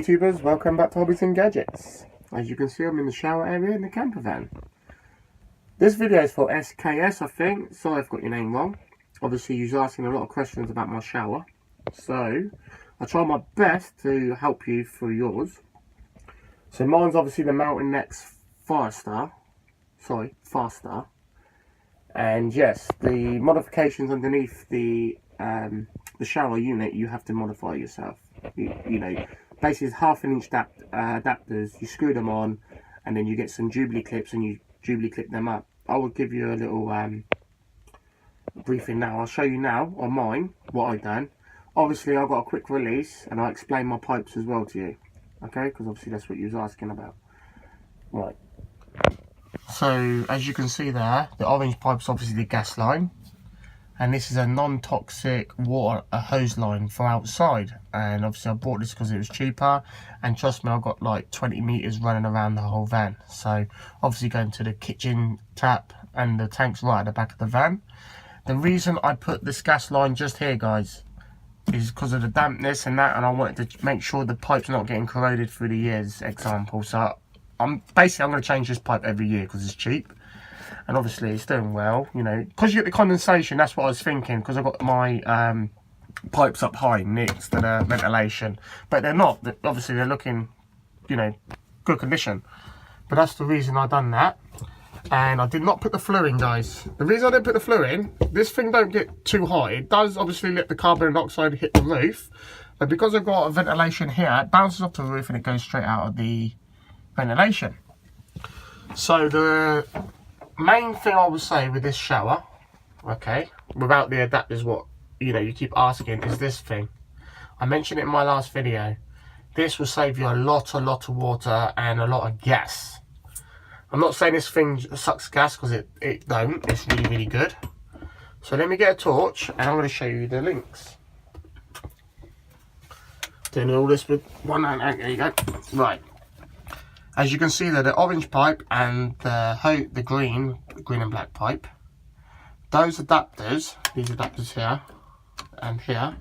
YouTubers, welcome back to Hobbies and Gadgets. As you can see, I'm in the shower area in the camper van. This video is for SKS, I think. Sorry I've got your name wrong. Obviously you're asking a lot of questions about my shower, so I try my best to help you through yours. So mine's obviously the Mountain Next Faster, and yes, the modifications underneath the shower unit you have to modify yourself. You know, basically it's half an inch adapters. You screw them on, and then you get some Jubilee clips and you Jubilee clip them up. I will give you a little briefing now. I'll show you now on mine what I've done. Obviously I've got a quick release and I'll explain my pipes as well to you, okay, because obviously that's what you was asking about. Right, so as you can see there, the orange pipe's obviously the gas line, and this is a non-toxic water hose line for outside. And obviously I bought this because it was cheaper, and trust me, I've got like 20 meters running around the whole van. So obviously going to the kitchen tap, and the tank's right at the back of the van. The reason I put this gas line just here, guys, is because of the dampness and that, and I wanted to make sure the pipe's not getting corroded through the years, example. So I'm going to change this pipe every year because it's cheap, and obviously it's doing well, you know, because you get the condensation. That's what I was thinking, because I've got my pipes up high next to the ventilation, but they're not. Obviously they're looking, you know, good condition, but that's the reason I done that. And I did not put the flue in, guys. The reason I didn't put the flue in, this thing don't get too hot. It does obviously let the carbon dioxide hit the roof, but because I've got a ventilation here, it bounces off the roof and it goes straight out of the ventilation. So the main thing I would say with this shower, okay, without the adapters, what you know you keep asking, is this thing. I mentioned it in my last video. This will save you a lot of water and a lot of gas. I'm not saying this thing sucks gas, because it don't. It's really good. So let me get a torch and I'm going to show you the links. Doing all this with one hand. There you go. Right. As you can see there, the orange pipe and the green and black pipe. Those adapters, these adapters here and here.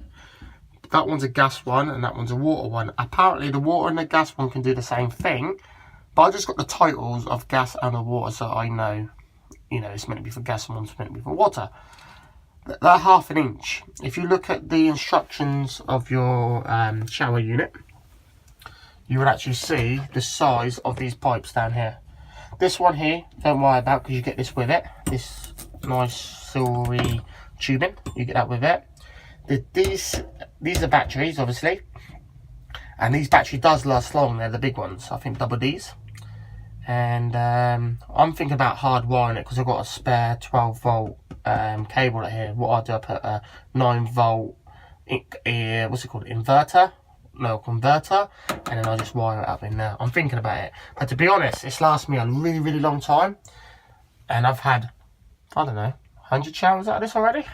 That one's a gas one and that one's a water one. Apparently the water and the gas one can do the same thing. But I just got the titles of gas and the water, so I know, you know, it's meant to be for gas and one's meant to be for water. They're half an inch. If you look at the instructions of your shower unit, you would actually see the size of these pipes down here. This one here, don't worry about, because you get this with it. This nice silvery tubing, you get that with it. These are batteries, obviously. And these batteries does last long. They're the big ones, I think double D's. And I'm thinking about hard wiring it, because I've got a spare 12 volt cable here. What I do, I put a 9 volt what's it called, converter, and then I just wire it up in there. I'm thinking about it, but to be honest, it's lasted me a really long time, and I've had, I don't know, 100 showers out of this already.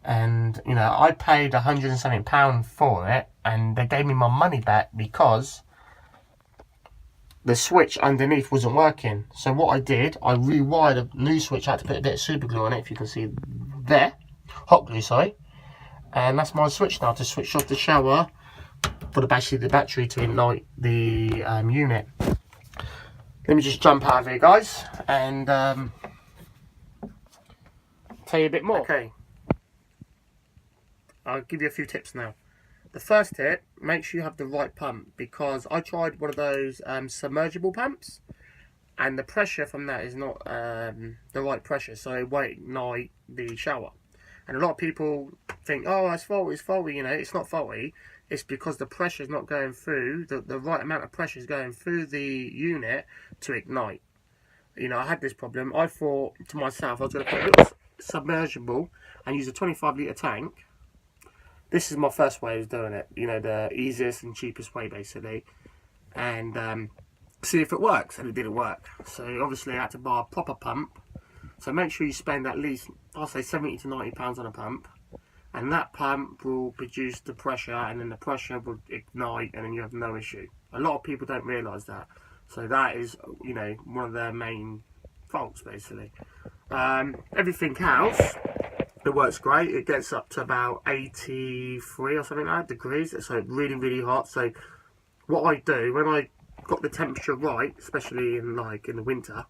And you know, I paid £170 for it, and they gave me my money back because the switch underneath wasn't working. So what I did, I rewired a new switch. I had to put a bit of super glue on it, if you can see there, hot glue, sorry. And that's my switch now, to switch off the shower for basically the battery to ignite the unit. Let me just jump out of here, guys, and tell you a bit more. Okay, I'll give you a few tips now. The first tip, make sure you have the right pump, because I tried one of those submergible pumps, and the pressure from that is not the right pressure, so it won't ignite the shower. And a lot of people think, oh, it's faulty, you know. It's not faulty. It's because the pressure is not going through, the right amount of pressure is going through the unit to ignite. You know, I had this problem. I thought to myself, I was going to put a little submergible and use a 25 litre tank. This is my first way of doing it, you know, the easiest and cheapest way, basically, and see if it works. And it didn't work, so obviously I had to buy a proper pump. So make sure you spend at least, I'll say, £70 to £90 on a pump, and that pump will produce the pressure, and then the pressure will ignite, and then you have no issue. A lot of people don't realise that, so that is, you know, one of their main faults, basically. Everything else, It works great. It gets up to about 83 or something like that degrees. So really, really hot. So what I do when I got the temperature right, especially in the winter,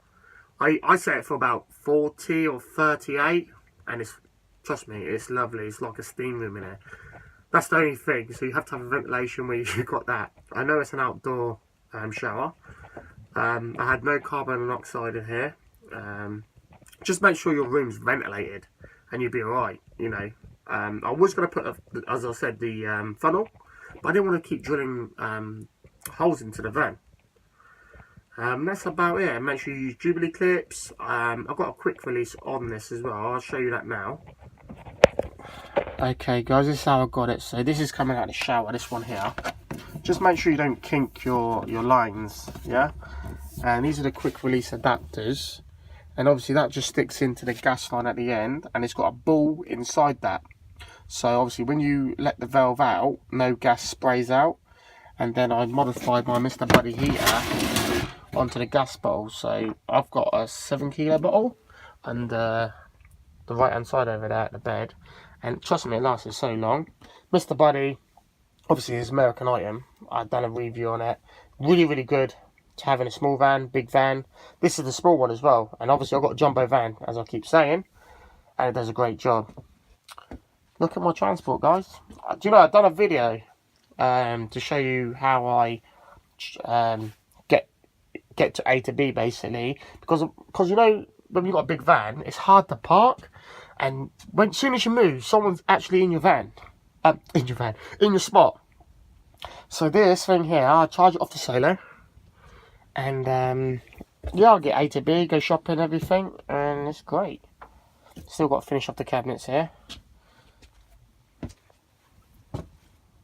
I set it for about 40 or 38, and it's, trust me, it's lovely. It's like a steam room in there. That's the only thing. So you have to have a ventilation where you've got that. I know it's an outdoor shower. I had no carbon monoxide in here. Just make sure your room's ventilated, and you'll be alright. You know, I was going to put, as I said, the funnel, but I didn't want to keep drilling holes into the van. That's about it. Make sure you use Jubilee clips. I've got a quick release on this as well. I'll show you that now. Okay guys, this is how I got it. So this is coming out of the shower, this one here. Just make sure you don't kink your lines, yeah? And these are the quick release adapters. And obviously that just sticks into the gas line at the end, and it's got a ball inside that. So obviously when you let the valve out, no gas sprays out. And then I modified my Mr. Buddy heater onto the gas bottle. So I've got a 7 kilo bottle, and the right hand side over there at the bed. And trust me, it lasted so long. Mr. Buddy, obviously it's an American item. I've done a review on it. Really, really good to have in a small van, big van. This is the small one as well. And obviously I've got a jumbo van, as I keep saying. And it does a great job. Look at my transport, guys. Do you know, I've done a video to show you how I get to A to B, basically. Because you know, when you've got a big van, it's hard to park. And as soon as you move, someone's actually in your van. In your spot. So this thing here, I'll charge it off the solar. And yeah, I'll get A to B, go shopping, everything. And it's great. Still got to finish off the cabinets here.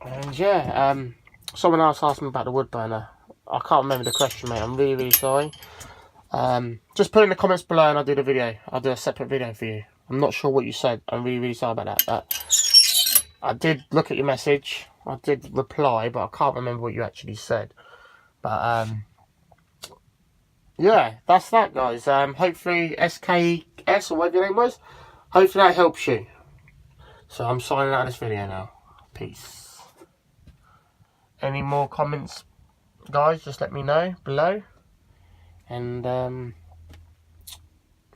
And yeah, someone else asked me about the wood burner. I can't remember the question, mate. I'm really, really sorry. Just put in the comments below and I'll do the video. I'll do a separate video for you. I'm not sure what you said. I'm really, really sorry about that. But I did look at your message. I did reply, but I can't remember what you actually said. But yeah, that's that, guys. Hopefully SKS, or whatever your name was, hopefully that helps you. So I'm signing out of this video now. Peace. Any more comments, guys, just let me know below. And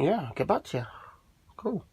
yeah, I'll get back to you. Cool.